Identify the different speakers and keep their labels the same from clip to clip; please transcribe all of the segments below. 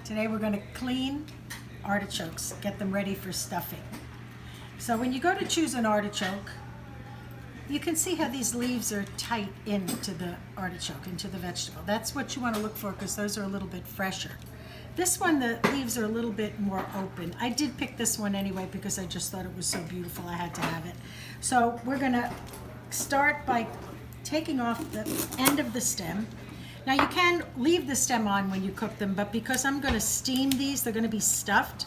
Speaker 1: Today we're going to clean artichokes, get them ready for stuffing. So when you go to choose an artichoke, you can see how these leaves are tight into the artichoke, into the vegetable. That's what you want to look for because those are a little bit fresher. This one, the leaves are a little bit more open. I did pick this one anyway because I just thought it was so beautiful I had to have it. So we're going to start by taking off the end of the stem. Now you can leave the stem on when you cook them, but because I'm going to steam these, they're going to be stuffed,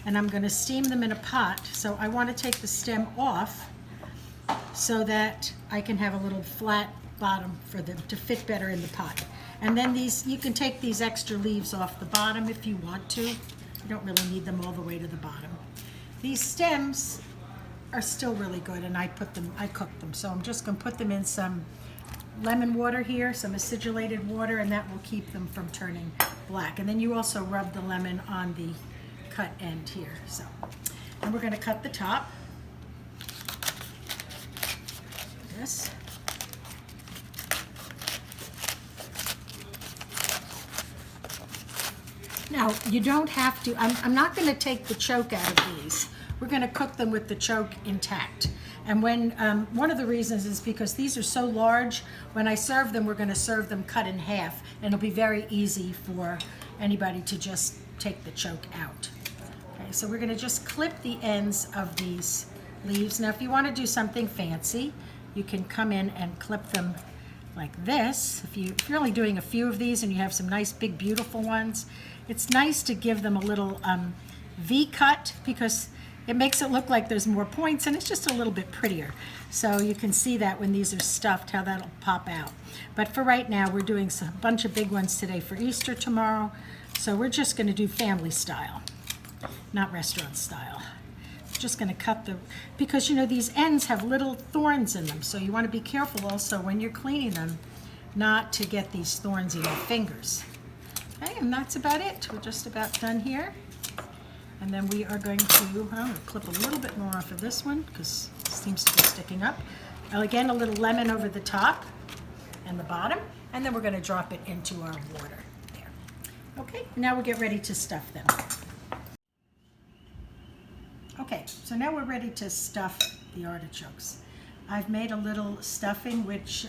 Speaker 1: and I'm going to steam them in a pot. So I want to take the stem off so that I can have a little flat bottom for them to fit better in the pot. And then these, you can take these extra leaves off the bottom if you want to. You don't really need them all the way to the bottom. These stems are still really good, and I cooked them. So I'm just going to put them in some lemon water here, some acidulated water, and that will keep them from turning black. And then you also rub the lemon on the cut end here. So, and we're going to cut the top. This. Now, you don't have to, I'm not going to take the choke out of these. We're going to cook them with the choke intact. And when, one of the reasons is because these are so large, when I serve them, we're going to serve them cut in half, and it'll be very easy for anybody to just take the choke out. Okay, so we're going to just clip the ends of these leaves. Now, if you want to do something fancy, you can come in and clip them like this. If you're only doing a few of these and you have some nice, big, beautiful ones, it's nice to give them a little V-cut because it makes it look like there's more points, and it's just a little bit prettier. So you can see that when these are stuffed, how that'll pop out. But for right now, we're doing a bunch of big ones today for Easter tomorrow. So we're just going to do family style, not restaurant style. Just going to cut because you know these ends have little thorns in them. So you want to be careful also when you're cleaning them not to get these thorns in your fingers. Okay, and that's about it. We're just about done here. And then we are going to, I'm going to clip a little bit more off of this one because it seems to be sticking up. Now again, a little lemon over the top and the bottom, and then we're going to drop it into our water there. Okay, now we'll get ready to stuff them. Okay, so now we're ready to stuff the artichokes. I've made a little stuffing, which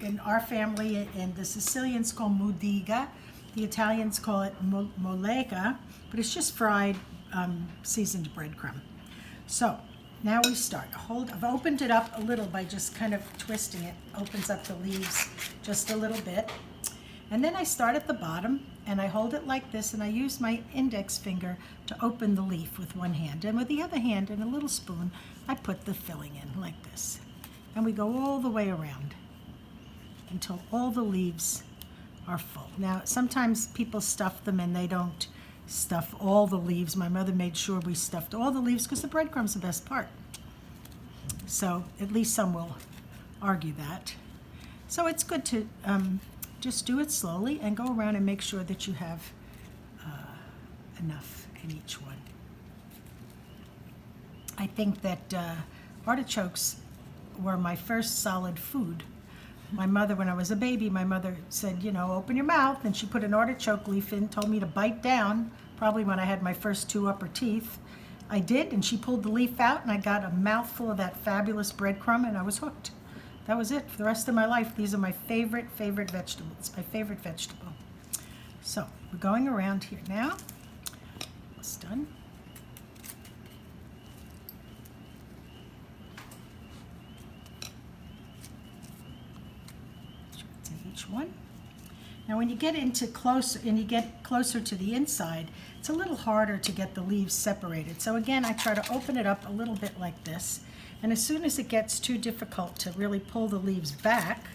Speaker 1: in our family, and the Sicilians call mudiga, the Italians call it moleca, but it's just fried seasoned breadcrumb. So now we start. I've opened it up a little by just kind of twisting it. Opens up the leaves just a little bit. And then I start at the bottom and I hold it like this, and I use my index finger to open the leaf with one hand. And with the other hand and a little spoon, I put the filling in like this. And we go all the way around until all the leaves are full. Now, sometimes people stuff them and they don't stuff all the leaves. My mother made sure we stuffed all the leaves because the breadcrumb's the best part. So at least some will argue that. So it's good to just do it slowly and go around and make sure that you have enough in each one. I think that artichokes were my first solid food. My mother, when I was a baby, my mother said, you know, open your mouth, and she put an artichoke leaf in, told me to bite down, probably when I had my first 2 upper teeth. I did, and she pulled the leaf out, and I got a mouthful of that fabulous breadcrumb, and I was hooked. That was it. For the rest of my life, these are my favorite vegetables, my favorite vegetable. So, we're going around here now. Almost done. Each one. Now when you get closer to the inside, it's a little harder to get the leaves separated. So again, I try to open it up a little bit like this, and as soon as it gets too difficult to really pull the leaves back,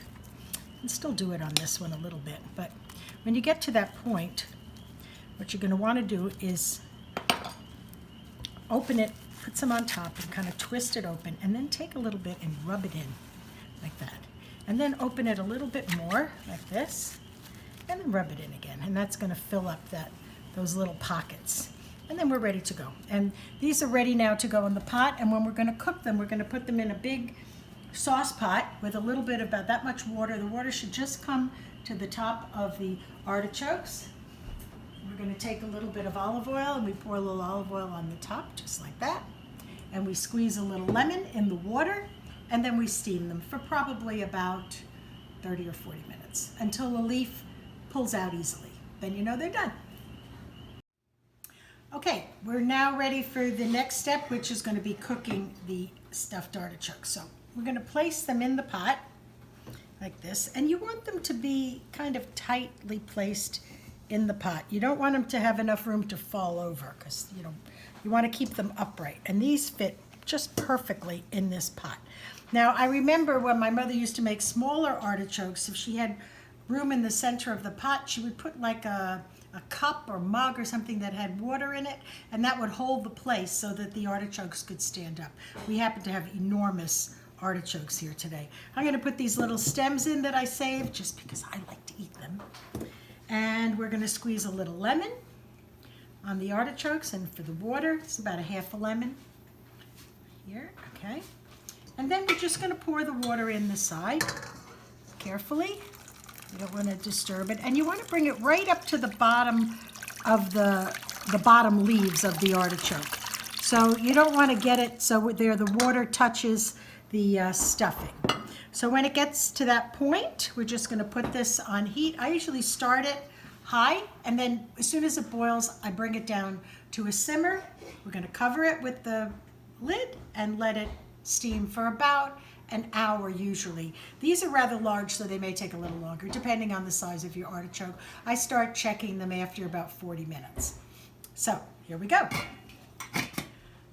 Speaker 1: and still do it on this one a little bit, but when you get to that point, what you're going to want to do is open it, put some on top and kind of twist it open, and then take a little bit and rub it in like that. And then open it a little bit more, like this, and then rub it in again. And that's going to fill up those little pockets. And then we're ready to go. And these are ready now to go in the pot. And when we're going to cook them, we're going to put them in a big sauce pot with a little bit, about that much water. The water should just come to the top of the artichokes. we're going to take a little bit of olive oil and we pour a little olive oil on the top, just like that. And we squeeze a little lemon in the water, and then we steam them for probably about 30 or 40 minutes until the leaf pulls out easily. Then you know they're done. Okay, we're now ready for the next step, which is going to be cooking the stuffed artichokes. So we're going to place them in the pot like this, and you want them to be kind of tightly placed in the pot. You don't want them to have enough room to fall over, because you want to keep them upright, and these fit just perfectly in this pot. Now, I remember when my mother used to make smaller artichokes, if she had room in the center of the pot, she would put like a cup or mug or something that had water in it, and that would hold the place so that the artichokes could stand up. We happen to have enormous artichokes here today. I'm going to put these little stems in that I saved just because I like to eat them. And we're going to squeeze a little lemon on the artichokes, and for the water, it's about a half a lemon here, okay? And then we're just going to pour the water in the side carefully. You don't want to disturb it, and you want to bring it right up to the bottom of the bottom leaves of the artichoke. So you don't want to get it so there the water touches the stuffing. So when it gets to that point, we're just going to put this on heat. I usually start it high, and then as soon as it boils, I bring it down to a simmer. We're going to cover it with the lid and let it steam for about an hour usually. These are rather large, so they may take a little longer, depending on the size of your artichoke. I start checking them after about 40 minutes. So here we go.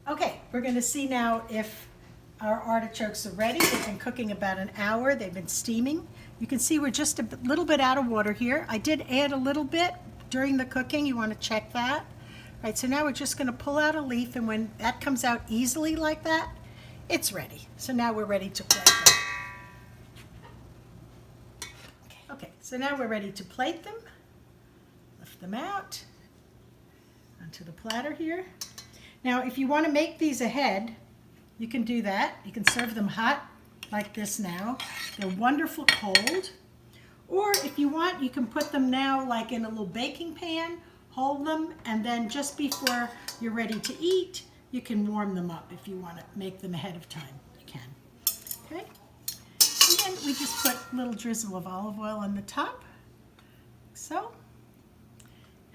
Speaker 1: Okay, we're going to see now if our artichokes are ready. They've been cooking about an hour. They've been steaming. You can see we're just a little bit out of water here. I did add a little bit during the cooking. You want to check that. All right, so now we're just going to pull out a leaf, and when that comes out easily like that, it's ready. So now we're ready to plate them. Okay, so now we're ready to plate them. Lift them out onto the platter here. Now, if you want to make these ahead, you can do that. You can serve them hot like this now. They're wonderful cold. Or if you want, you can put them now like in a little baking pan, hold them, and then just before you're ready to eat, you can warm them up. If you want to make them ahead of time, you can. Okay? And then we just put a little drizzle of olive oil on the top, like so.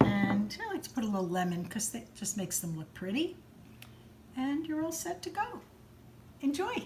Speaker 1: And I like to put a little lemon because it just makes them look pretty. And you're all set to go. Enjoy.